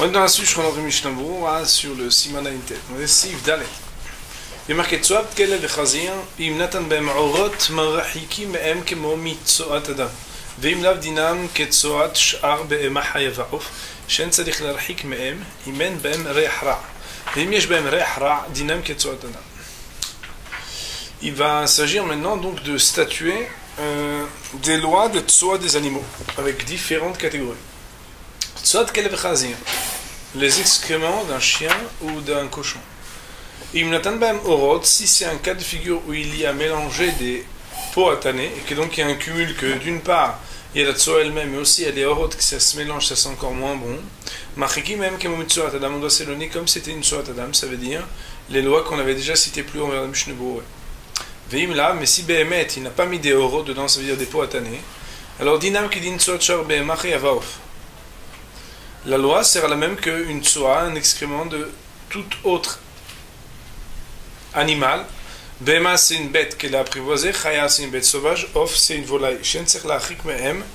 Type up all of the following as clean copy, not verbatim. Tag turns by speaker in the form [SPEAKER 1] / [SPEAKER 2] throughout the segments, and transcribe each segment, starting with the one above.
[SPEAKER 1] On est dans la suite, je rentre Mishnah Berurah sur le Siman Aintet. On est Sif Dalet. Il est marqué Tzoat Kelev Echazir, Im Natan Be'em Orot, Marachikim Be'em Kemo Mitzoat Adam. Ve'im Lav Dinam Ketzoat Sh'ar Be'emah Hayavaof, Shen Tzadich Larchik Me'em, Imen Be'em Re'ach Ra'. Ve'im Yesh Be'em Re'ach Ra', Dinam Ketzoat Adam. Il va s'agir maintenant donc de statuer des lois de Tzoat des animaux, avec différentes catégories. Tzoat Kelev Echazir, les excréments d'un chien ou d'un cochon. Im Natan Be'em Orot, si c'est un cas de figure où il y a mélangé des pots à tanner, et que donc il y a un cumul que d'une part, il y a la tzoa elle-même, mais aussi il y a des orot qui ça se mélange, ça c'est encore moins bon. Machiki même Kemomutsuat Adam, on doit s'éloigner comme c'était une Tzoat Adam, ça veut dire les lois qu'on avait déjà citées plus haut vers la Mishnah Berurah. Veim là, mais si Behemet, il n'a pas mis des orot dedans, ça veut dire des pots à tanner, alors Dinam qui dit Tzoat Shar Be'emah Hayavaof. La loi sert la même qu'une tzoa, un excrément de tout autre animal. Bema c'est une bête qu'elle a apprivoisée, Chaya c'est une bête sauvage, Of c'est une volaille. Shen tzech la'achik mehem,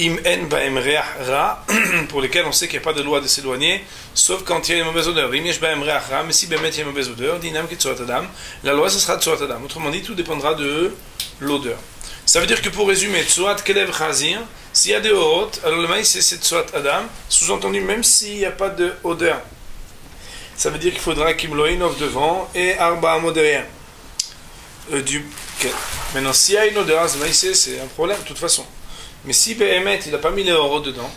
[SPEAKER 1] im en ba'em re'ach ra, pour lesquels on sait qu'il n'y a pas de loi de s'éloigner, sauf quand il y a une mauvaise odeur. Vim yesh ba'em re'ach ra, mais si Bemet il y a une mauvaise odeur, dinam ki tzoat adam, la loi ce sera tzoat adam. Autrement dit, tout dépendra de l'odeur. Ça veut dire que pour résumer, tzoat kelev chazir, s'il y a des orot, alors le maïs c'est tzoat adam, sous-entendu même s'il n'y a pas d'odeur. Ça veut dire qu'il faudra kimloinov devant et arba amo derrière. Maintenant, s'il y a une odeur, le maïs c'est un problème de toute façon. Mais si Behemet il n'a pas mis les orot dedans,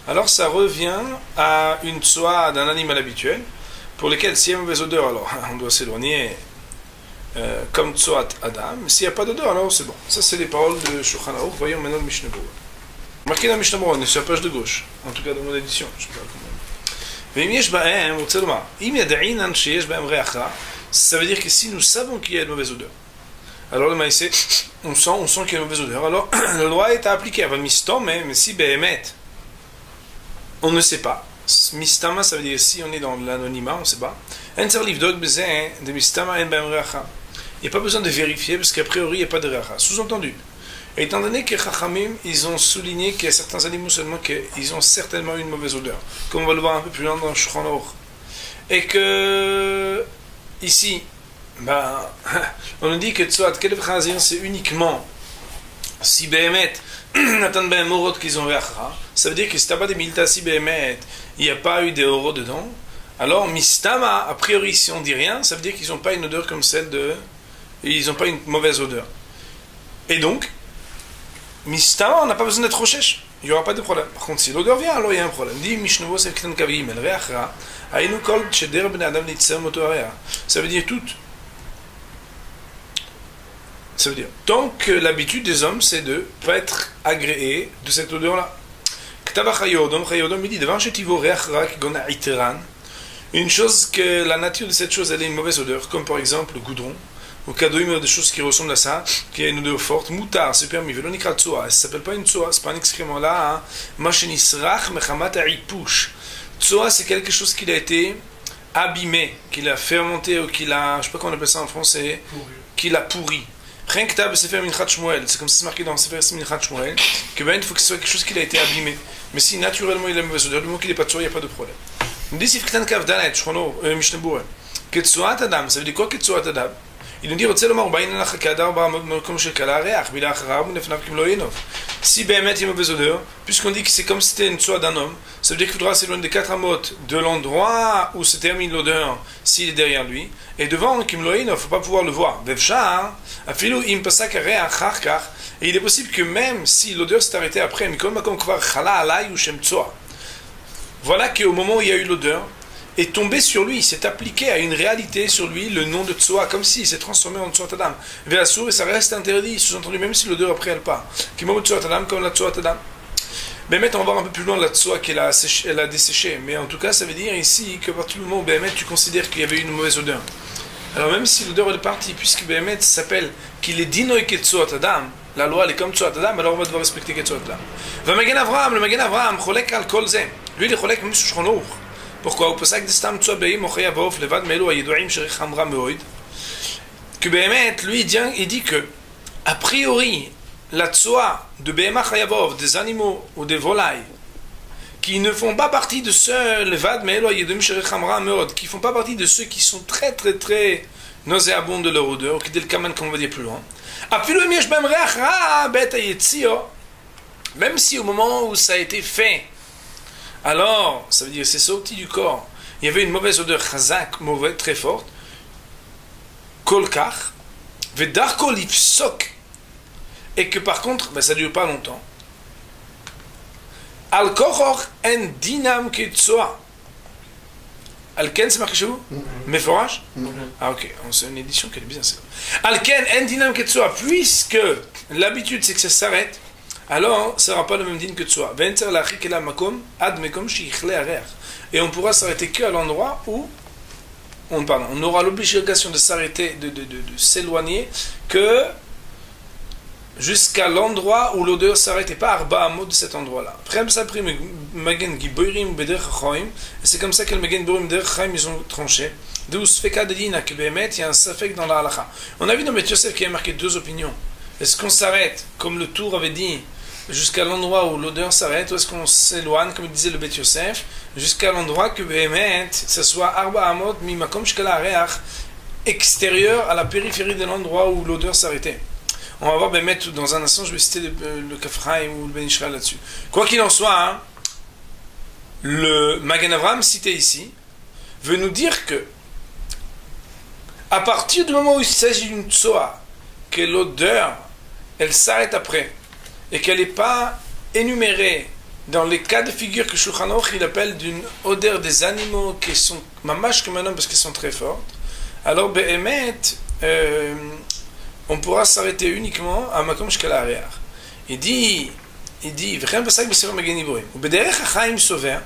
[SPEAKER 1] alors ça revient à une tzoa d'un animal habituel, pour lequel s'il y a une mauvaise odeur, alors on doit s'éloigner. Comme Tzoat Adam, s'il n'y a pas d'odeur, alors c'est bon. Ça, c'est les paroles de Shulchan Aruch. Voyons maintenant le Mishnah Berurah. Marqué dans le Mishnah Berurah, on est sur la page de gauche, en tout cas dans mon édition. Je ne sais pas comment. Ça veut dire que si nous savons qu'il y a une mauvaise odeur, alors le maïs, on sent qu'il y a une mauvaise odeur, alors le droit est à appliquer. Mais si Behemet, on ne sait pas. Mistama, ça veut dire si on est dans l'anonymat, on ne sait pas. Il n'y a pas besoin de vérifier parce qu'a priori il n'y a pas de recha. Sous-entendu, étant donné que Chachamim, ils ont souligné qu'il y a certains animaux seulement qu'ils ont certainement une mauvaise odeur, comme on va le voir un peu plus loin dans Shulchan Aruch. Et que ici, on nous dit que Tzoat Kelev Chazir c'est uniquement si Behemet Natan Be'em Orot qu'ils ont recha. Ça veut dire que si t'as pas des milta si Behemet, il n'y a pas eu des orot dedans. Alors, mistama, a priori, si on dit rien, ça veut dire qu'ils n'ont pas une odeur comme celle de... Ils n'ont pas une mauvaise odeur. Et donc, mistama, on n'a pas besoin d'être rochèche. Il n'y aura pas de problème. Par contre, si l'odeur vient, alors il y a un problème. Dit Mishnovo, c'est Ketan Kavim, el Reachra, Aïnou Kol, Tcheder Ben Adam Nitzer Motoarea. Ça veut dire tout. Ça veut dire, tant que l'habitude des hommes, c'est de ne pas être agréé de cette odeur-là. Ktava Chayodom, il dit, devant Chetivo Reachra, Kigona Iteran, une chose que la nature de cette chose elle a une mauvaise odeur, comme par exemple le goudron, ou kadoïm, des choses qui ressemblent à ça, qui a une odeur forte, moutar, c'est permis, velonikra tzoa, ça ne s'appelle pas une tzoa, c'est pas un excrément là, machenisrach mechamat aipush. Tzoa c'est quelque chose qui a été abîmé, qu'il a fermenté, ou qu'il a, je ne sais pas comment on appelle ça en français, qu'il a pourri. Rien que c'est fait Minchat Shmuel, c'est comme c'est marqué dans Sefer Minchat Shmuel, que il faut que ce soit quelque chose qui a été abîmé. Mais si naturellement il a une mauvaise odeur, du moment qu'il n'est pas tzoa, il n'y a pas de problème. On dit si Ketan Kav Dalet, Mishnah Berurah, que Tzoat Adam, ça veut dire quoi que Tzoat Adam? Il nous dit, si Behemet il y a mauvaise odeur, puisqu'on dit que c'est comme si c'était une tzoa d'un homme, ça veut dire qu'il faudra s'éloigner des 4 amot de l'endroit où se termine l'odeur s'il est derrière lui, et devant qu'il ne faut pas pouvoir le voir. Et il est possible que même si l'odeur s'est arrêtée après, voilà qu'au moment où il y a eu l'odeur, est tombé sur lui, il s'est appliqué à une réalité sur lui, le nom de Tzoa, comme s'il s'est transformé en Tzoat Adam. Et ça reste interdit, sous-entendu, même si l'odeur après elle part. Comme la Tzoat Adam. Mais maintenant, on va voir un peu plus loin la Tzoa qu'elle a desséché. Mais en tout cas, ça veut dire ici que à partir du moment où Behemet, tu considères qu'il y avait une mauvaise odeur. Alors même si l'odeur est partie, puisque Behemet s'appelle qu'il est dinoï que Tzoat Adam, la loi elle est comme Tzoat Adam, alors on va devoir respecter que Tzoat Adam. Le Magen Avraham, cholek al kol zeh. Lui, il est cholek même sur Shulchan Aruch. Pourquoi? Que Behemet, lui, il dit que, a priori, la tzoa de Behemah Chayavov, des animaux ou des volailles, qui ne font pas partie de ceux, levad, mais qui font pas partie de ceux qui sont très très très nauséabonds de leur odeur, ou qui dès le kaman, comme on va dire plus loin. Même si au moment où ça a été fait, alors, ça veut dire c'est sorti du corps, il y avait une mauvaise odeur chazak, mauvaise, très forte, kolkach, vedarko lifsok, et que par contre, ben, ça ne dure pas longtemps. Al-Kochor en dinam ketsoa. Al-Ken, c'est marqué chez vous? Meforage? Ah, ok. C'est une édition qui est bien, c'est Al-Ken en dinam ketsoa. Puisque l'habitude, c'est que ça s'arrête, alors ça n'aura pas le même din que tsoa. Venter la chikela makom ad mekom shichle arer. Et on pourra s'arrêter qu'à l'endroit où on aura l'obligation de s'arrêter, de s'éloigner que jusqu'à l'endroit où l'odeur s'arrête et pas arba amot de cet endroit-là. Après ça, après magen giborim beder chaim, et c'est comme ça que le magen borim beder chaim ils ont tranché. D'où sfeka de dina que behemet, il y a un safek dans la halacha. On a vu dans Beth Yosef qu'il y a marqué deux opinions. Est-ce qu'on s'arrête, comme le Tour avait dit, jusqu'à l'endroit où l'odeur s'arrête, ou est-ce qu'on s'éloigne, comme disait le Beth Yosef, jusqu'à l'endroit que behemet, ce soit arba amot mi makom shkala areach, extérieur à la périphérie de l'endroit où l'odeur s'arrêtait. On va voir Bémet dans un instant, je vais citer le Kafraïm ou le Ben Israël là-dessus. Quoi qu'il en soit, hein, le Magen Avraham cité ici veut nous dire que à partir du moment où il s'agit d'une tsoa, que l'odeur, elle s'arrête après, et qu'elle n'est pas énumérée dans les cas de figure que Shulchan Aruch il appelle d'une odeur des animaux qui sont mamash comme un homme parce qu'elles sont très fortes, alors Bémet, on pourra s'arrêter uniquement à Makom Shkala Areach. Il dit, V'chem Pasak B'Sefer Magen Iborim. Ou B'derech HaChaim Sover.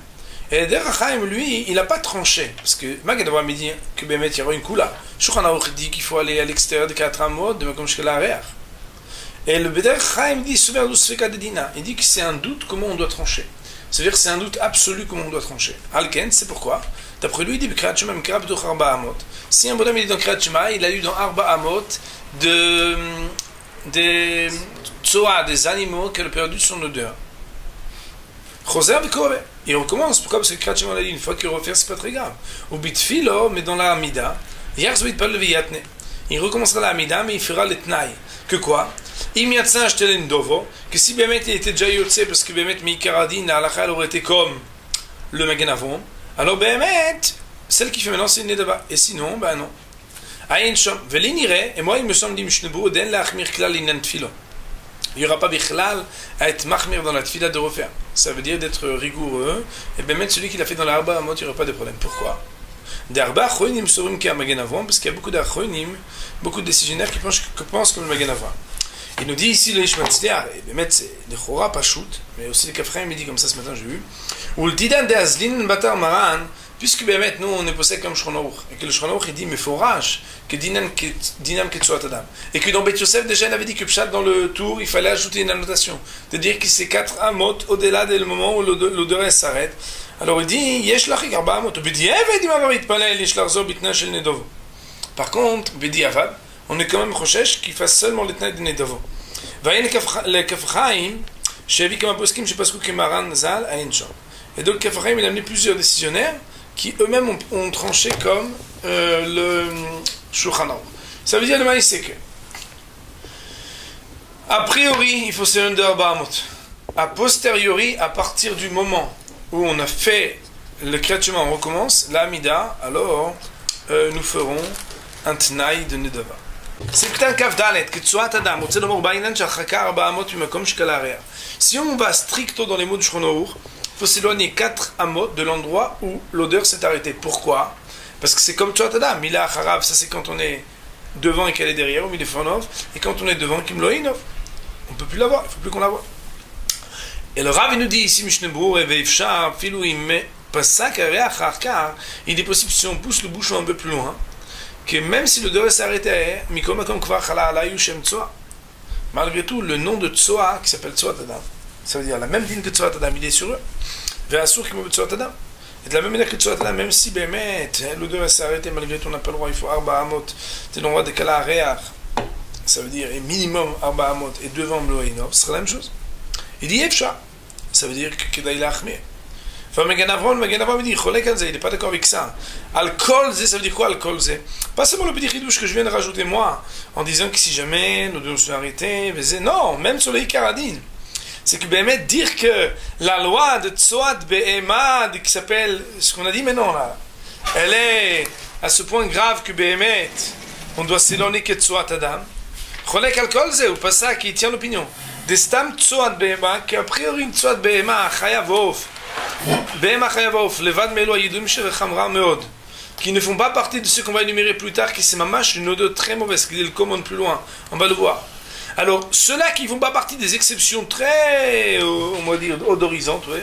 [SPEAKER 1] Et Derech HaChaim, lui, il n'a pas tranché. Parce que Magen Avraham dit que Bémet, il y aura une kula. Shulchan Aruch dit qu'il faut aller à l'extérieur de 4 amot de Makom Shkala Areach. Et le B'derech HaChaim dit Sover Lou Sfeka de Dina. Il dit que c'est un doute comment on doit trancher. C'est-à-dire que c'est un doute absolu comment on doit trancher. Alken, c'est pourquoi. D'après lui, il dit B'Kriyat Shema M'Kira B'Doch Arba Amot. Si un bonhomme il est dans Kriyat Shema, il a eu dans Arba Amot des tsoa, des animaux qui ont perdu son odeur. Choser v'koreh. Il recommence. Pourquoi? Parce que Kriyat Shema l'a dit, une fois qu'il refait, c'est pas très grave. Ou bitfilo, mais dans la Hamida, yarz vitpal v'yatne. Il recommencera la Hamida, mais il fera les tnaï. Que quoi? Il m'y a acheté dovo, que si Bémet il était déjà yotse, parce que Bémet Mikaradin, la halakha aurait été comme le Magen Avraham, alors Bémet, celle qui fait maintenant, c'est une nedava. Et sinon, ben non. Aïn shom, velinire, et moi il me semble dit Mishnebou, den la achmir klal inan tfilo. Il n'y aura pas bichlal à être mahmir dans la tfila de refaire. Ça veut dire d'être rigoureux, et Bémet, celui qui l'a fait dans la arba, il n'y aura pas de problème. Pourquoi? Des arba achronim sorum qui a Magen Avraham, parce qu'il y a beaucoup d'achronim, beaucoup de décisionnaires qui pensent comme le Magen Avraham. Il nous dit ici le Ishmatzliar, et Bémet c'est le Chora Pachout, mais aussi le Kafraim il dit comme ça ce matin, j'ai vu. Ou le Didan de Azlin Batar Maran, puisque Bémet nous on est possède comme Shulchan Aruch, et que le Shulchan Aruch il dit mais forage que Dinam Ketsuat Adam. Et que dans Beth Yosef déjà il avait dit que Pshat dans le tour il fallait ajouter une annotation, de dire que c'est 4 amot au-delà du moment où l'odeur s'arrête. Alors il dit Yesh lachik arba amot, Bidi Avad im avar yitpalel Yesh larzo bitna shel nedovo. Par contre, Bidi Avad, on est quand même recherche qu'il fasse seulement les tnaïs de Nedavo. Vayen le Kafraïm, j'ai vu comme un poskim, je sais pas ce que Maran Zal a une chambre. Et donc Kafraïm il a amené plusieurs décisionnaires qui eux-mêmes ont tranché comme le Shulchan Aruch. Ça veut dire le maïs c'est que a priori il faut se rendre à Bahamot. A posteriori, à partir du moment où on a fait le Kriyat Shema, on recommence l'Amida, alors nous ferons un tnaï de Nedava. C'est peut-être un kaf dalet, que tsuat adam, on sait d'abord baïnan shachaka arba amot mimakom shkala areach. Si on va stricto dans les mots de Shulchan Aruch, il faut s'éloigner 4 amot de l'endroit où l'odeur s'est arrêtée. Pourquoi? Parce que c'est comme tsuat adam, mila acharav, ça c'est quand on est devant et qu'elle est derrière, ou milefonov, et quand on est devant, kimloinov. On ne peut plus la voir, il ne faut plus qu'on la voit. Et le Rav il nous dit ici, Mishnebou, et veifshar, filou im pasak areach harkar, il est possible si on pousse le bouchon un peu plus loin, que même si l'odeur s'arrêtait, malgré tout, le nom de Tsoa, qui s'appelle Tsoat Adam, ça veut dire la même ligne que Tsoat Adam, il est sur eux. Et de la même manière que Tsoat Adam, même si l'odeur s'est arrêtée, malgré tout, on n'a pas le droit, il faut Arba Amot, c'est l'endroit de Kala Areach, ça veut dire minimum Arba Amot, et devant Mloïnov, ce sera la même chose. Il dit Efsha, ça veut dire que Kedaïla Achmir. Enfin, Magen Avraham me dit, il n'est pas d'accord avec ça. Alcool, ça veut dire quoi, alcool? Pas seulement le petit ridouche que je viens de rajouter moi, en disant que si jamais nous devons se arrêter, non, même sur les Karadine. C'est que Béhémet, dire que la loi de Tsoat Behema, qui s'appelle, ce qu'on a dit maintenant là, elle est à ce point grave que Béhémet, on doit s'éloigner que Tsoat Adam. Cholek alcool, ou pas ça qui tient l'opinion. Des stam Tsoat Behema, qui a priori une Tsoat Behema, Chayavov, Behema Chayavov, Levad Melo Yidum Shevechamra Meod, qui ne font pas partie de ceux qu'on va énumérer plus tard, qui c'est mamash une odeur très mauvaise, qui est le commande plus loin, on va le voir. Alors, ceux-là qui ne font pas partie des exceptions très, on va dire, odorisantes, oui.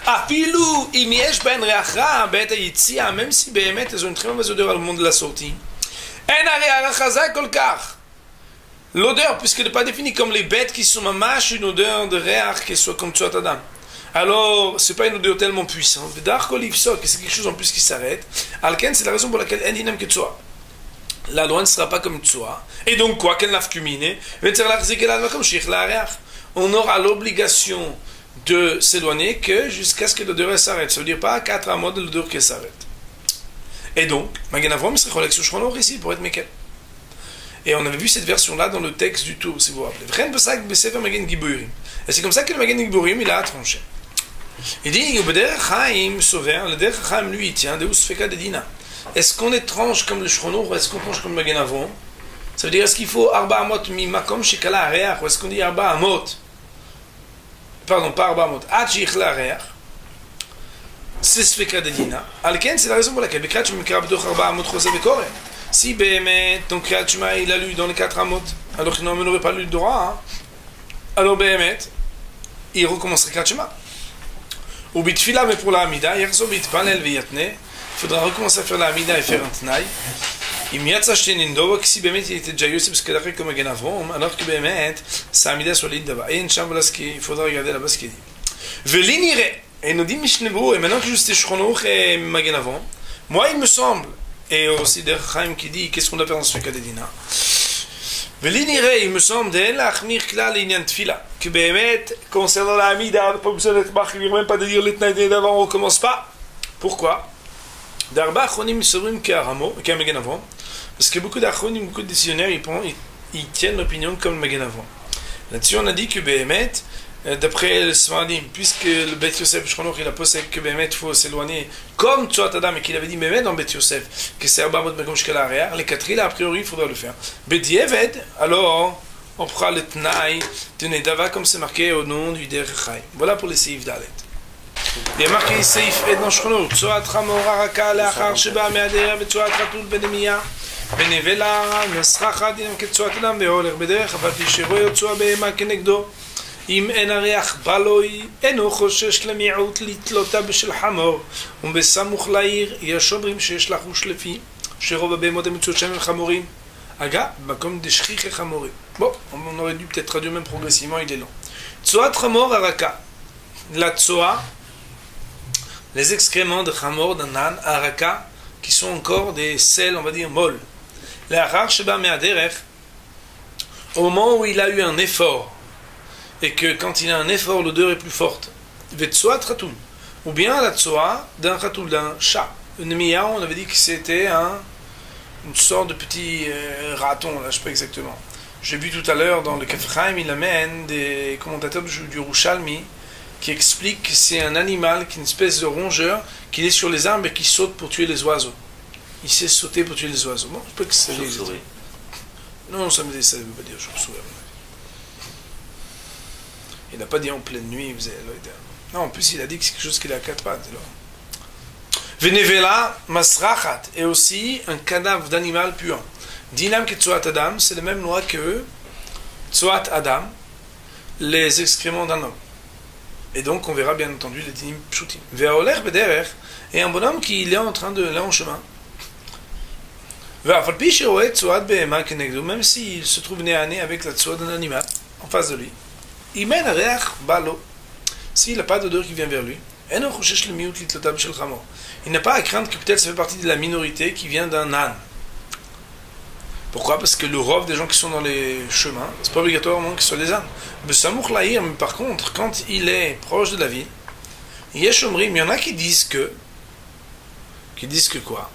[SPEAKER 1] Afilou, imiesh ben reachra, bet yitzia, même si Béhémet, elles ont une très mauvaise odeur au moment de la sortie. En areachaza kolkar. L'odeur, puisqu'elle n'est pas définie comme les bêtes qui sont mamash, une odeur de réach qui soit comme Tsoat Adam. Alors, ce n'est pas une odeur tellement puissante. V'dar kolifsok, c'est quelque chose en plus qui s'arrête. Alken, c'est la raison pour laquelle endinem que Tsoa. La loi ne sera pas comme Tsoa. Et donc quoi? Qu'elle nafkumine. On aura l'obligation de s'éloigner que jusqu'à ce que l'odeur s'arrête. Ça veut dire pas 4 mois de l'odeur qui s'arrête. Et donc, Magen Avraham serait cholek sur Shulchan Aruch ici pour être Mekel. Et on avait vu cette version-là dans le texte du Tour, si vous vous rappelez. Et c'est comme ça que le Magen Giburim, il a tranché. Il dit, le Der Chaim, lui, il tient de Usfeka de Dina. Est-ce qu'on est tranche comme le Shulchan Aruch ou est-ce qu'on tranche comme le Magen Avraham? Ça veut dire, est-ce qu'il faut Arba Amot mi Makom Shekala Areach ou est-ce qu'on dit Arba Amot? Pardon, pas Arba Amot. Ad Shichla Areach. C'est Sfeka de Dina. Alken, c'est la raison pour laquelle Bekrat Shemikra B'doch Arba Amot Chosé Bekore. Si Béhémet, donc Kriyat Shema, il a lu dans les 4 Amot, alors qu'il n'aurait pas lu le droit, alors Béhémet, il recommencerait Kriyat Shema. Ou Bitfila, mais pour la Hamida, Yerzo Bitpanel Veyatne, il faudra recommencer à faire la Hamida et faire un Tnaï. Il m'y a acheté une dobo, si Béhémet il était déjà yossé, parce qu'il a fait comme Magen Avraham, alors que Béhémet, sa Hamida soit l'île d'abord. Et une chambre là, il faudra regarder là-bas ce qu'il dit. Velinire, et nous dit Mishnebou, et maintenant que je suis Shulchan Aruch et Magen Avraham, moi il me semble, et aussi Der Chaim qui dit qu'est-ce qu'on doit faire dans ce cas de Dina. Velinire, il me semble, de l'achmir klal l'inyan tfila, que Béhémet, concernant la Hamida, pas besoin d'être marqué, même pas de dire les Tnaï d'avant, on ne recommence pas. Pourquoi? D'Arba Achronim Sobrim Ke'aramo, Magen Avraham, parce que beaucoup d'Achronim, beaucoup de décisionnaires, ils tiennent l'opinion comme le Magen Avraham. Là-dessus, on a dit que Béhémet, d'après le Sfaradim, puisque le Bet Yosef, Shulchan Aruch, il a posé que Béhémet, il faut s'éloigner comme Tsoat Adam, et qu'il avait dit Béhémet dans Bet Yosef, que c'est Arba Amot Makom Shekala Areach, les 4 là, a priori, il faudra le faire. B'diavad, alors, on prend le Tnaï de Nedava, comme c'est marqué au nom du Der Chaim. Voilà pour les Seif Dalet. Il y a marqué Seif Ed dans Shulchan Aruch, Tsoat Chamor Haraka, Leachar Sheba Me'ader, Tsoat Chatul Benemiya, Benevela, Nasracha, Dinam Ketsoat Adam, Ve'olech Bederech, Afafi Sheroe Tsoa Behema Kenegdo. אם אין הריח בא לו, אינו חושש למיעוט לתלותה בשל חמור, ובסמוך לעיר יש אומרים שיש לחוש לפי שרוב הבהמות המצויות שם הם חמורים. אגב, במקום דשכיחי חמורים. Bon, on aurait dû peut-être traduire même progressivement, il est long. Tsoat Chamor Haraka. La Tsoa, les excréments de Chamor, d'un âne, Haraka, qui sont encore des sels, on va dire, molles. L'Achar Sheba Me'aderech, au moment où il a eu un effort, et que quand il a un effort, l'odeur est plus forte. Vetsoat Khatoun. Ou bien la tsoa d'un khatoul, d'un chat. Une miya, on avait dit que c'était une sorte de petit raton, là, je ne sais pas exactement. J'ai vu tout à l'heure dans le Kaf Chaim, il amène des commentateurs du Yerushalmi qui expliquent que c'est un animal, qui est une espèce de rongeur, qui est sur les arbres et qui saute pour tuer les oiseaux. Il sait sauter pour tuer les oiseaux. Bon, je peux que c'est non, ça veut pas dire chauve-souris. Il n'a pas dit en pleine nuit, non, en plus il a dit que c'est quelque chose qu'il a à 4 pattes. Venevela, masrachat, et aussi un cadavre d'animal puant. Dinam que Tsoat Adam, c'est la même loi que Tsoat Adam, les excréments d'un homme. Et donc on verra bien entendu les dinim pshutim. Ve'olech bederech, et un bonhomme qui est en train de là en chemin. Ve'afalpi sheroet Tsoat behema kenegdo, même s'il se trouve nez à nez avec la Tsoat d'un animal en face de lui. Il mène à Réach Balo. S'il n'a pas d'odeur qui vient vers lui, il n'a pas à craindre que peut-être ça fait partie de la minorité qui vient d'un âne. Pourquoi? Parce que le rov des gens qui sont dans les chemins, c'est pas obligatoirement qu'ils soient des ânes. Mais par contre, quand il est proche de la ville, Yesh Omrim, il y en a qui disent que quoi?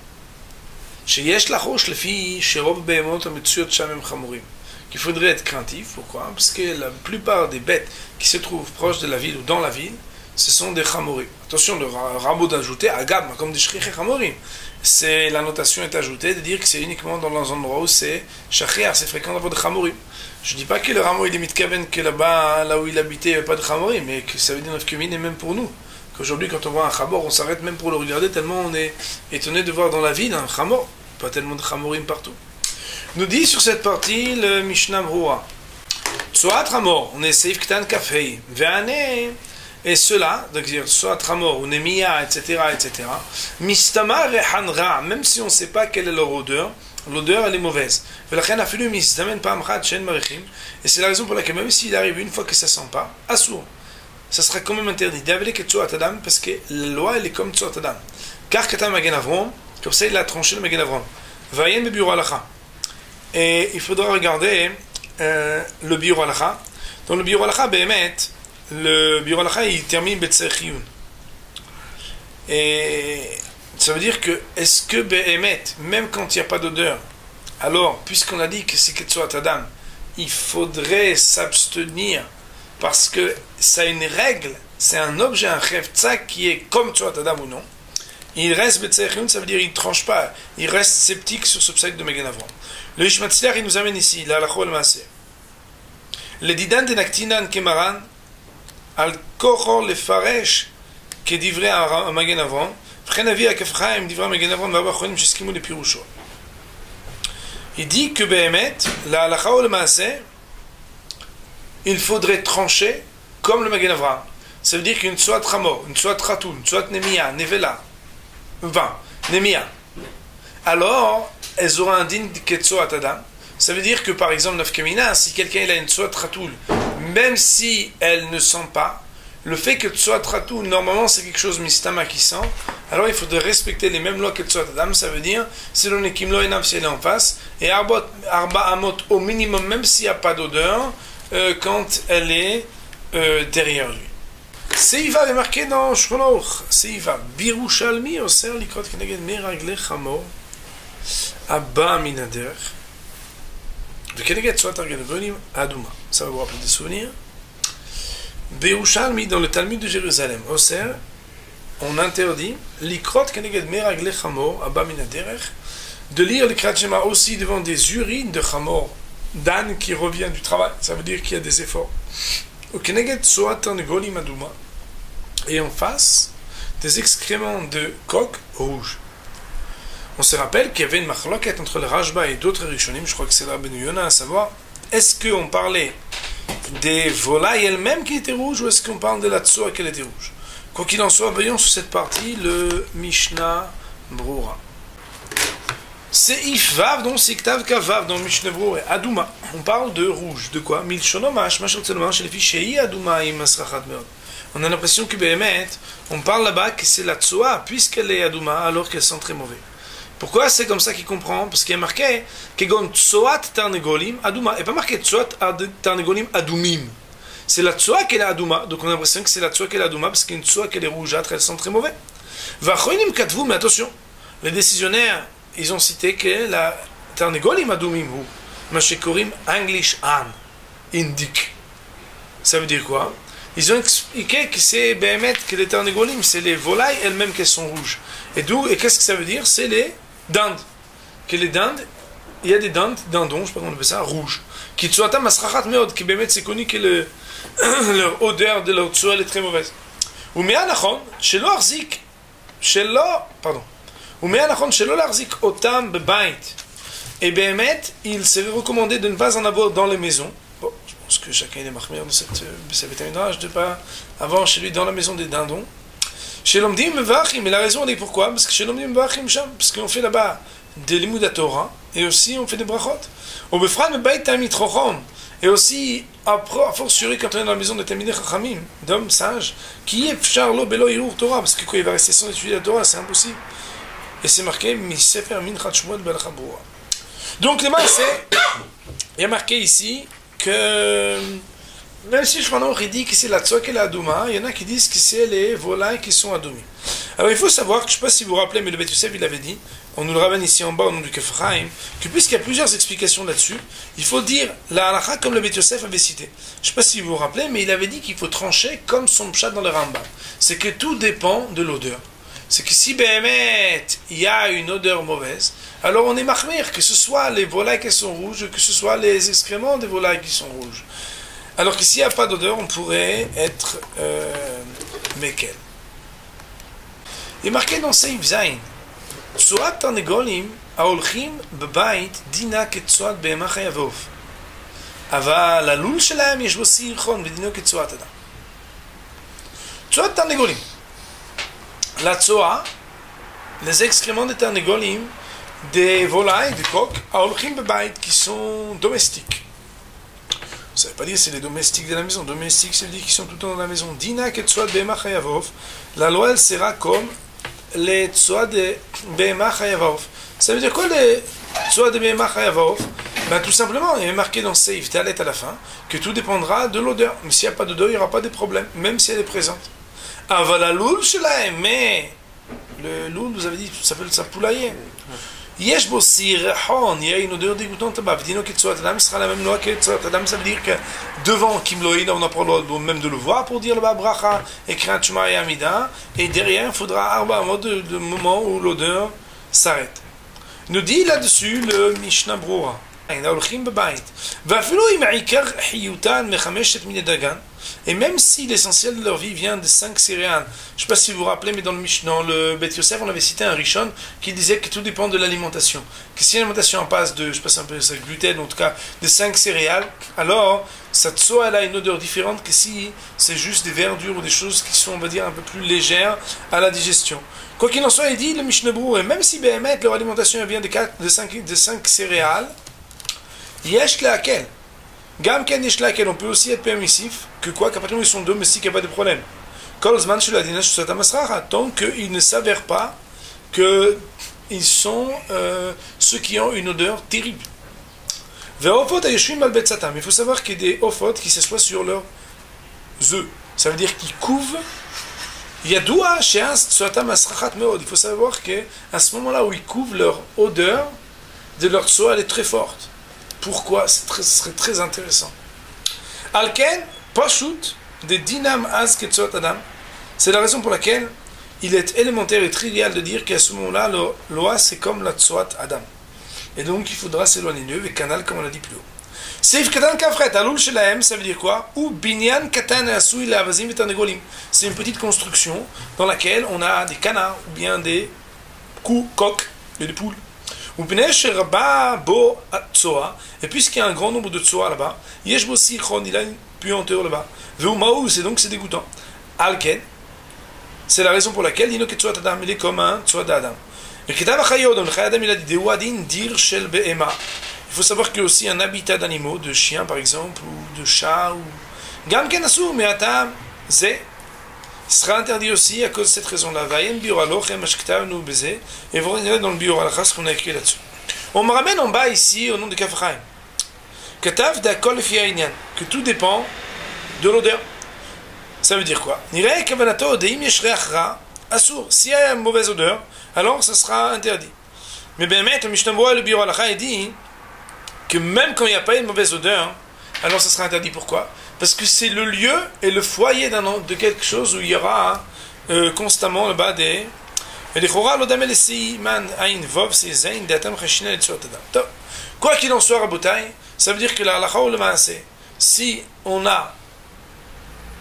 [SPEAKER 1] Sheyesh lachosh lefi sherov behemot hametsuot sham hem chamorim. Qu'il faudrait être craintif. Pourquoi? Parce que la plupart des bêtes qui se trouvent proches de la ville ou dans la ville, ce sont des chamorim. Attention, le rabot d'ajouter agab, comme des shriche chamorim. C'est la notation est ajoutée de dire que c'est uniquement dans les endroits où c'est shachriar, c'est fréquent d'avoir des chamorim. Je ne dis pas que le rameau il est mitkaven que là-bas, là où il habitait, il n'y avait pas de chamorim, mais que ça veut dire que et même pour nous. Qu'aujourd'hui, quand on voit un chamor, on s'arrête même pour le regarder tellement on est étonné de voir dans la ville un chamor. Pas tellement de chamorim partout. Nous dit sur cette partie le Mishnah Brura. Soit Ramor, on est Seif Ktan Kafei, Ve'ane, et cela, donc dire soit Ramor ou Nemiya, etc., etc. Mistama Rehanra, même si on ne sait pas quelle est leur odeur, l'odeur elle est mauvaise. Et c'est la raison pour laquelle même s'il arrive une fois que ça ne sent pas, assour. Ça sera quand même interdit. Parce que la loi elle est comme Tzoat Adam. Car Katan Magen Avram, comme ça il a tranché le Magen Avram. Vayen Biur Halacha. Et il faudra regarder le Biur Halacha. Dans le Biur Halacha, le Biur Halacha il termine Betzer Chiyun. Et ça veut dire que est-ce que même quand il n'y a pas d'odeur, alors puisqu'on a dit que c'est Ketzuat Adam, il faudrait s'abstenir parce que ça a une règle, c'est un objet, un chefza qui est comme Tzoat Adam ou non. Il reste Betzer Chiyun, ça veut dire qu'il ne tranche pas, il reste sceptique sur ce psaque de Magen Avram. Le Ishmatzler, il nous amène ici, la halakha al-maaseh. Le didan de naktinan kemaran, al kochor le faresh, qui divrei à Magen Avram, v'chen avi akafchaim divrei Magen Avram, v'arba cholim sheskimu le pirusho. Il dit que Behemet, la halakha al-maaseh, il faudrait trancher comme le Magen Avram. Ça veut dire qu'une Tzoat Chamor, une Tzoat Chatoul, une Tzoat Nemiya, Nevela, 20, Nemiya, alors elles auront un din de Tzoat Adam. Ça veut dire que par exemple, Nafkamina, si quelqu'un a une Tzoat Chatoul, même si elle ne sent pas, le fait que Tzoat Chatoul, normalement c'est quelque chose mistama qui sent, alors il faudrait respecter les mêmes lois que Tzoat Adam. Ça veut dire, si l'on est Kimlo Enam, si elle est en face, et Arba Amot au minimum, même s'il n'y a pas d'odeur, quand elle est derrière lui. Seiva est marqué dans Shulchan Seiva. Birushalmi oser likrot keneged meragle chamor abba min haderech vekeneged tzoat argenegonim aduma. Ça va vous rappeler des souvenirs. Birushalmi dans le Talmud de Jérusalem. Oser, on interdit likrot keneged meragle chamor abba min haderech de lire le Kriyat Shema aussi devant des urines de chamor, d'âne qui revient du travail. Ça veut dire qu'il y a des efforts. Et en face, des excréments de coq rouge. On se rappelle qu'il y avait une machloket entre le Rashba et d'autres Rishonim, je crois que c'est là Ben Yona, à savoir, est-ce qu'on parlait des volailles elles-mêmes qui étaient rouges ou est-ce qu'on parle de la tsoa qui était rouge? Quoi qu'il en soit, voyons sur cette partie le Mishnah Brura. Seif Vav, donc Siktav Kavav dans Mishnah Brura, Aduma. On parle de rouge. De quoi? Milshonomash, Mashotzelomash, chez les fiches Aduma im Masrachat Meod. On a l'impression que Behemet, on parle là-bas que c'est la tsoa, puisqu'elle est Aduma, alors qu'elle sent très mauvais. Pourquoi c'est comme ça qu'il comprend? Parce qu'il y a marqué Kegon Tsoat Tarnegolim Aduma, et pas marqué Tsoat Tarnegolim Adumim. C'est la tsoa qui est Aduma, donc on a l'impression que c'est la tsoa qui est Aduma, parce qu'une tsoa qui est rougeâtre, elle sent très mauvais. Vachoinim Katvu, mais attention, les décisionnaires, ils ont cité que la Tarnegolim Adumim, ou Mashikorim English An, indique. Ça veut dire quoi? Ils ont expliqué que c'est Behemet, que les Tarnegolim, c'est les volailles elles-mêmes qui sont rouges. Et qu'est-ce que ça veut dire? C'est les dindes. Que les dindes, il y a des dindes, dindons, je ne sais pas comment on appelle ça, rouges. Qui tsuata masrachat meod, qui Behemet, c'est connu que leur odeur de leur tsua est très mauvaise. Ou me'anachon, shelo arzik, ou me'anachon, shelo l'arzik otam bebayit. Et Behemet, il serait recommandé de ne pas en avoir dans les maisons. Bon, je pense que chacun est marqué de cette bétaminage, de ne pas avoir chez lui dans la maison des dindons. Chez l'omdim mevachim, mais la raison on dit pourquoi? Parce que chez l'omdim mevachim sham, parce qu'on fait là-bas des limud Torah et aussi on fait des brachot. Au befran mebayit tamid chochom, et aussi a fortiori quand on est dans la maison de tamidei chachamim, d'hommes sages, qui est charlo belo irur Torah, parce que quoi il va rester sans étudier la Torah, c'est impossible. Et c'est marqué mi sefer minchat shmuel b'halacha brura. Donc les mains c'est, il y a marqué ici que Même si Shulchan Aruch dit que c'est la tzok et la adouma, il y en a qui disent que c'est les volailles qui sont adomim. Alors il faut savoir que, je ne sais pas si vous vous rappelez, mais le Beit Yosef il avait dit, on nous le ramène ici en bas au nom du Kaf Chaim, que puisqu'il y a plusieurs explications là-dessus, il faut dire la halakha comme le Beit Yosef avait cité. Je ne sais pas si vous vous rappelez, mais il avait dit qu'il faut trancher comme son pshat dans le Rambam. C'est que tout dépend de l'odeur. C'est que si Behemet, il y a une odeur mauvaise, alors on est mahmir, que ce soit les volailles qui sont rouges, que ce soit les excréments des volailles qui sont rouges. Alors que s'il n'y a pas d'odeur, on pourrait être mekel. Il est marqué dans Seif Zayin, Tzoat Tarnegolim haolchim bebait dina ketzoat behema chayavov. אבל הלול שלהם יש בו סירחון ודינו כצואת אדם. צואת תרנגולים. לצואה, les excréments des tarnégolim, des volailles, des coqs, haolchim bebait, qui sont domestiques. Ça ne veut pas dire que c'est les domestiques de la maison. Domestiques, c'est dire qu'ils sont tout le temps dans la maison. Dina ketzoat behema chayavov. La loi, elle sera comme les tzoat de behema chayavov. Ça veut dire quoi les tzoat de behema chayavov? Ben, tout simplement, il est marqué dans Seif Dalet à la fin que tout dépendra de l'odeur. Mais s'il n'y a pas d'odeur, il n'y aura pas de problème, même si elle est présente. Avalaloul shelahem, mais le loul, vous avez dit, ça s'appelle ça poulailler. Yesh bo sirhon, il y a une odeur dégoûtante là-bas. Dino ketzoat adam sera la même loi que ketzoat adam. Ça veut dire que devant Kimloïd, on n'a pas le droit même de le voir pour dire le bracha et Kriyat Shema et Amida. Et derrière, il faudra arba mot de moment où l'odeur s'arrête. Nous dit là-dessus le Mishnah Brura. Et même si l'essentiel de leur vie vient de 5 céréales, je ne sais pas si vous vous rappelez, mais dans le Beit Yosef, on avait cité un Rishon qui disait que tout dépend de l'alimentation. Que si l'alimentation passe de, je ne sais pas si un peu ça gluten, en tout cas de 5 céréales, alors cette soie elle a une odeur différente que si c'est juste des verdures ou des choses qui sont, on va dire, un peu plus légères à la digestion. Quoi qu'il en soit, il dit le Mishnah Brura, et même si Behemet, leur alimentation vient de 5 céréales, Yesh laquelle, Gam ken yesh laquelle, on peut aussi être permissif que quoi, qu'à partir où ils sont domestiques, il n'y a pas de problème. Kolzman sheladina shusata masracha, tant qu'ils ne s'avèrent pas qu'ils sont ceux qui ont une odeur terrible. Ve'ofot ayeshvim al betzatam, il faut savoir qu'il y a des ofot qui s'assoient sur leurs œufs. Ça veut dire qu'ils couvent. Yadoua she'as tzoata masrachat meod. Il faut savoir qu'à ce moment-là où ils couvent leur odeur de leur tzoa, elle est très forte. Pourquoi? Ce serait très intéressant. Alken, Pashut, de Dinam Az Ketzoat Adam. C'est la raison pour laquelle il est élémentaire et trivial de dire qu'à ce moment-là, l'oa c'est comme la Tzoat Adam. Et donc il faudra s'éloigner d'eux, avec canal comme on l'a dit plus haut. Seif Katan Kafret, Alul Shelahem, ça veut dire quoi? Ou Binyan Katan Asui Lavazim et Tarnegolim. C'est une petite construction dans laquelle on a des canards ou bien des coqs et des poules. Et puisqu'il y a un grand nombre de tsoa là-bas, il a une puanteur là-bas. C'est donc c'est dégoûtant. Alken, c'est la raison pour laquelle il est comme un tsoa d'Adam. Il faut savoir qu'il y a aussi un habitat d'animaux, de chiens par exemple, ou de chats, ou sera interdit aussi à cause de cette raison-là. Et vous regardez dans le biur halakha ce qu'on a écrit là-dessus. On me ramène en bas ici au nom de Kaf Chaim. Katav d'akol fi ha'inyan, que tout dépend de l'odeur. Ça veut dire quoi? Nirei kavanato deim yesh reach ra asur. S'il y a une mauvaise odeur, alors ça sera interdit. Mais bien le Mishnah Brura et le biur halakha il dit que même quand il n'y a pas une mauvaise odeur, alors ça sera interdit. Pourquoi? Parce que c'est le lieu et le foyer de quelque chose où il y aura constamment là-bas des... Quoi qu'il en soit, Rabotai, ça veut dire que la halakha ou le maaseh, si on a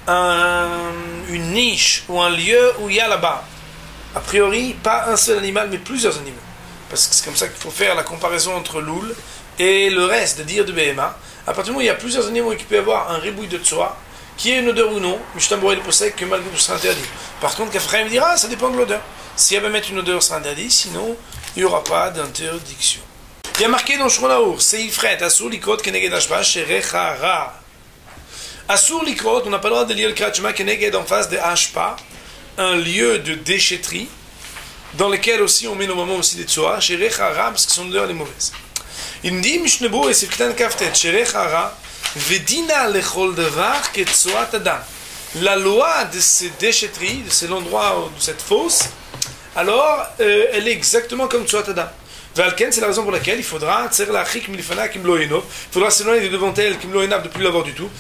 [SPEAKER 1] une niche ou un lieu où il y a là-bas, a priori, pas un seul animal, mais plusieurs animaux. Parce que c'est comme ça qu'il faut faire la comparaison entre l'oul et le reste, de dire de Behema. À partir du moment où il y a plusieurs animaux qui peuvent avoir un ribouille de tsoa, qui ait une odeur ou non, Mishnah Brura le possède que malgré tout sera interdit. Par contre, Kaf Chaim dira, ça dépend de l'odeur. S'il y avait mettre une odeur, sera interdit, sinon, il n'y aura pas d'interdiction. Il y a marqué dans Shulchan Aruch, Seifret, Asur likrot keneged hashpa sherechara. Asur likrot, on n'a pas le droit de lire le Kriyat Shema keneged en face de hashpa, un lieu de déchetterie, dans lequel aussi on met normalement aussi des tsoa, sherechara, parce que son odeur est mauvaise. Il me dit, Mishnah Brura et Seif Katan Kaftet, Sherech Hara, Vedina lechol devar ketzoat adam. La loi de ces déchetteries, de cet endroit, de cette fosse, alors elle est exactement comme tzoat adam. Valken, c'est la raison pour laquelle il faudra il faudra s'éloigner de devant elle de plus l'avoir du tout.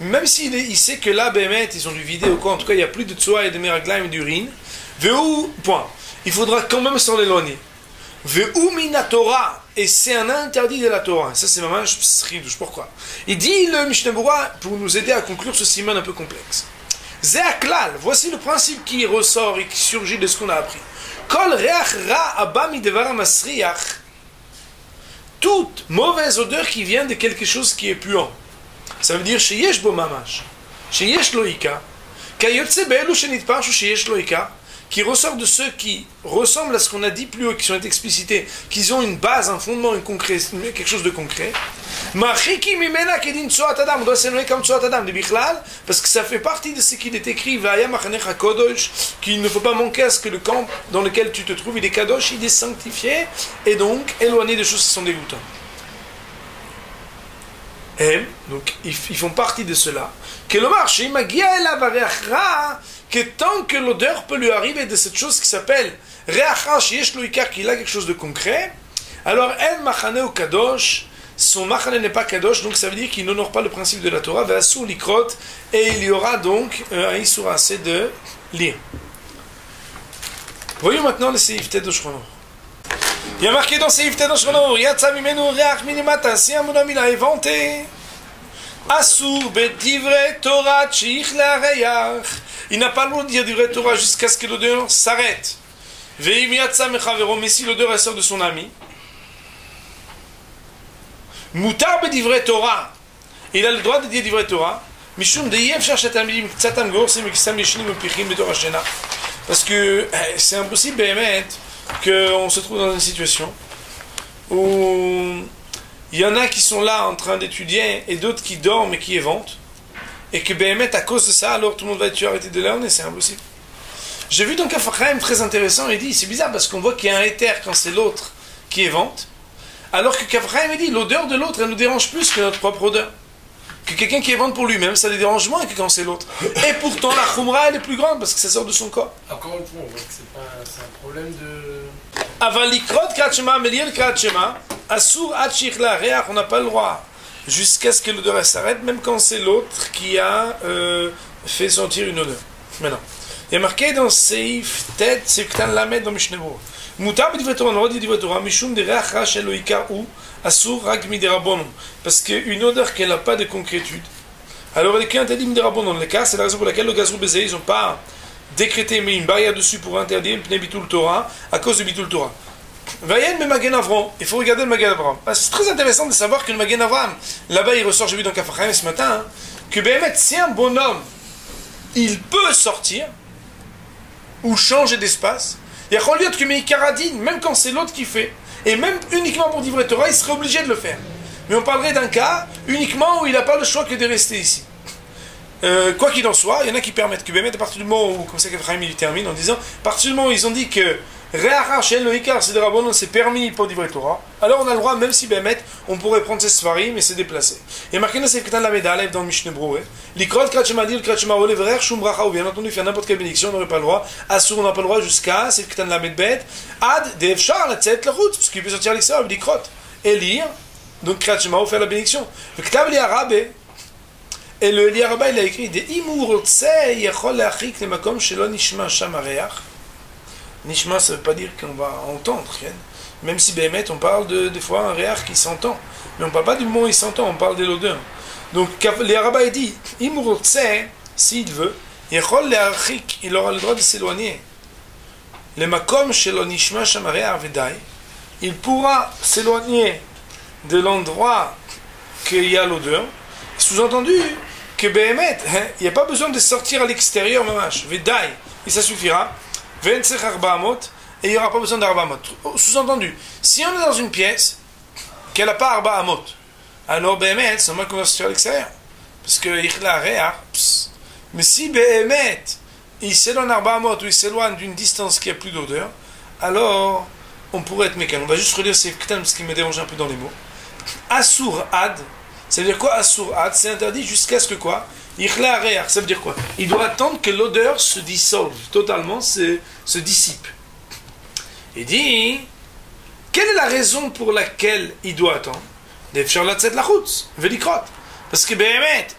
[SPEAKER 1] Même s'il sait que là, ils ont dû vider ou quoi, en tout cas il n'y a plus de tsoa et de meraglaim et d'urine. Point. Il faudra quand même s'en éloigner. Torah, et c'est un interdit de la Torah. Ça c'est vraiment pourquoi. Il dit le Mishnah Berurah pour nous aider à conclure ce siman un peu complexe. Zéaklal, voici le principe qui ressort et qui surgit de ce qu'on a appris. Kol reach ra abba midevar masriach. Toute mauvaise odeur qui vient de quelque chose qui est puant. Ça veut dire sheyesh bo mamash, sheyesh loika, kayotse be'elu shenitparshu sheyesh loika, qui ressort de ceux qui ressemblent à ce qu'on a dit plus haut, qui sont explicités, qui ont une base, un fondement, quelque chose de concret. On doit s'éloigner comme tzoat adam de bichlal, parce que ça fait partie de ce qu'il est écrit, qu'il ne faut pas manquer à ce que le camp dans lequel tu te trouves, il est kadosh, il est sanctifié, et donc éloigné de choses qui sont dégoûtantes. Et donc ils font partie de cela. Que le marché, que tant que l'odeur peut lui arriver de cette chose qui s'appelle reacha sheyesh lo ikar, qu'il a quelque chose de concret, alors el machane ou kadosh, son machane n'est pas kadosh, donc ça veut dire qu'il n'honore pas le principe de la Torah, ve'asur likrot, et il y aura donc un isur assez de lire. Voyons maintenant le seif tet d'Oshchonor. Il y a marqué dans seif tet d'Oshchonor, yatsa mimenu reach minimata, si un bonhomme il a inventé asur bedivre Torah tchich le'areyach. Il n'a pas le droit de dire du vrai Torah jusqu'à ce que l'odeur s'arrête. Mais si l'odeur sort de son ami, Moutar bedivre Torah, il a le droit de dire du vrai Torah. Parce que c'est impossible qu'on se trouve dans une situation où il y en a qui sont là en train d'étudier et d'autres qui dorment et qui éventent. Et que à cause de ça, alors tout le monde va être tué, arrêté de l'air, c'est impossible. J'ai vu donc un Fakhaim très intéressant, il dit, c'est bizarre parce qu'on voit qu'il y a un éther quand c'est l'autre qui évente, alors que Fakhaim dit, l'odeur de l'autre, elle nous dérange plus que notre propre odeur. Que quelqu'un qui évente pour lui-même, ça les dérange moins que quand c'est l'autre. Et pourtant, la khumra, elle est plus grande parce que ça sort de son corps.
[SPEAKER 2] Encore une fois, on voit que c'est un problème de...
[SPEAKER 1] Avalikrot kratchema, mais lire le kratchema, asur atchichla, reach, on n'a pas le droit. Jusqu'à ce que l'odeur s'arrête, même quand c'est l'autre qui a fait sentir une odeur. Maintenant, il y a marqué dans Seif Tet, c'est que tu as la mettre dans Mishnah Berurah. Moutab dit Torah, on dit Torah, Mishum de Reach Rachel Loika ou Asur Rak Miderabonon. Parce qu'une odeur qui n'a pas de concrétude, alors elle est qu'interdit Miderabonon. Le cas, c'est la raison pour laquelle le Gazrou Bezei, ils n'ont pas décrété, mais une barrière dessus pour interdire Pnei Bitul Torah à cause de Bitul Torah. Vayen mais Magen Avram, il faut regarder le Magen Avram. C'est très intéressant de savoir que le Magen Avram, là-bas il ressort, j'ai vu dans Kafachayim ce matin, que si un bonhomme, il peut sortir, ou changer d'espace, il y a lieu que Meikaradine, même quand c'est l'autre qui fait, et même uniquement pour dire Torah, il serait obligé de le faire. Mais on parlerait d'un cas uniquement où il n'a pas le choix que de rester ici. Quoi qu'il en soit, il y en a qui permettent que à partir du moment où, comme ça Kafachayim il termine en disant, à partir du moment où ils ont dit que Re'achar le Ikar, c'est de Rabbanon, c'est permis pour divrer Torah. Alors on a le droit, même si on pourrait prendre ses svarim et se déplacer. Il y a marqué dans Seif Ketan Lamed Aleph dans Mishnah Berurah, Likrot Kratchema dit, le Kratchema Ole Vrer Shum Bracha, ou bien entendu faire n'importe quelle bénédiction, on n'aurait pas le droit. Asur, on n'a pas le droit jusqu'à Seif Ketan Lamed Bet, Ad Deefshar la Tzet la route, parce qu'il peut sortir à l'extérieur, Likrot, et lire, donc Kratchema ou faire la bénédiction. Le Ktav Liarabe, et le Liarabe il a écrit, De Imur Tzeh Yechol Leachik Lemakom Shelo Nishma Sham Areach. Nishma, ça ne veut pas dire qu'on va entendre, même si Béhémet, on parle des fois un réach qui s'entend, mais on ne parle pas du moment où il s'entend, on parle de l'odeur. Donc, les Arabes il dit, s'il veut, il aura le droit de s'éloigner. Le makom shelo nishma sham areach vedai, il pourra s'éloigner de l'endroit qu'il y a l'odeur, sous-entendu que Béhémet, il n'y a pas besoin de sortir à l'extérieur, mamash, vedai, et ça suffira. Et il n'y aura pas besoin d'Arba Amot. Sous-entendu, si on est dans une pièce qu'elle n'a pas Arba Amot, alors Béhémet, c'est moi qu'on va se faire à l'extérieur. Parce que mais si Béhémet, il s'éloigne Arba Amot ou il s'éloigne d'une distance qui a plus d'odeur, alors on pourrait être mécanique. On va juste relire ces Ktan parce qu'il me dérange un peu dans les mots. Asur ad. Ça veut dire quoi Asur ad? C'est interdit jusqu'à ce que quoi? Ichla reach. Ça veut dire quoi? Il doit attendre que l'odeur se dissolve totalement, se dissipe. Il dit, quelle est la raison pour laquelle il doit attendre? Parce que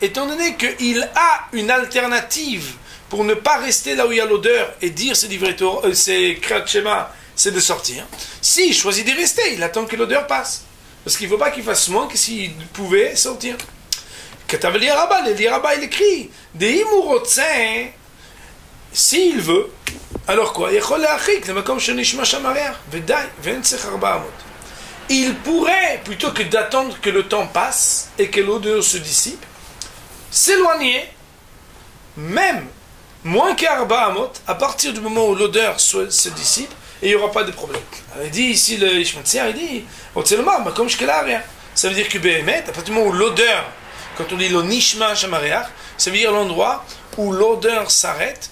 [SPEAKER 1] étant donné qu'il a une alternative pour ne pas rester là où il y a l'odeur et dire c'est Kriyat Shema, c'est de sortir. S'il choisit de rester, il attend que l'odeur passe. Parce qu'il ne faut pas qu'il fasse moins que s'il pouvait sortir. L'Iraba, il écrit, s'il veut, alors quoi? Il pourrait, plutôt que d'attendre que le temps passe et que l'odeur se dissipe, s'éloigner, même moins qu'Arba Amot, à partir du moment où l'odeur se dissipe, et il n'y aura pas de problème. Alors, il dit ici, le Ishmatzia, il dit, comme ça veut dire que Béhémet, à partir du moment où l'odeur, quand on dit le Nishma Shamareach, ça veut dire l'endroit où l'odeur s'arrête,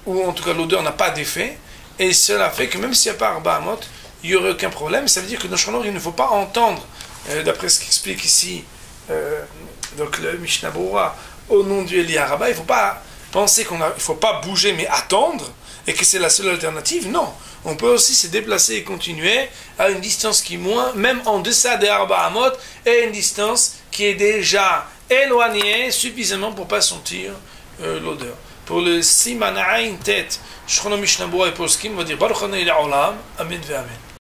[SPEAKER 1] ou en tout cas l'odeur n'a pas d'effet, et cela fait que même s'il n'y a pas Arba Amot, il n'y aurait aucun problème. Ça veut dire que dans Shulchan Aruch, il ne faut pas entendre, d'après ce qu'explique ici donc le Mishnah Berurah, au nom du Eli Araba, il ne faut pas penser il ne faut pas bouger, mais attendre, et que c'est la seule alternative. Non, on peut aussi se déplacer et continuer à une distance qui est moins, même en deçà des Arba Amot, et une distance qui est déjà éloignée suffisamment pour ne pas sentir l'odeur. Pour le Siman Ayin Tet, Shulchan Aruch Mishnah Berurah et Poskim, on va dire Baruch Adonai Le'olam, Amen ve Amen.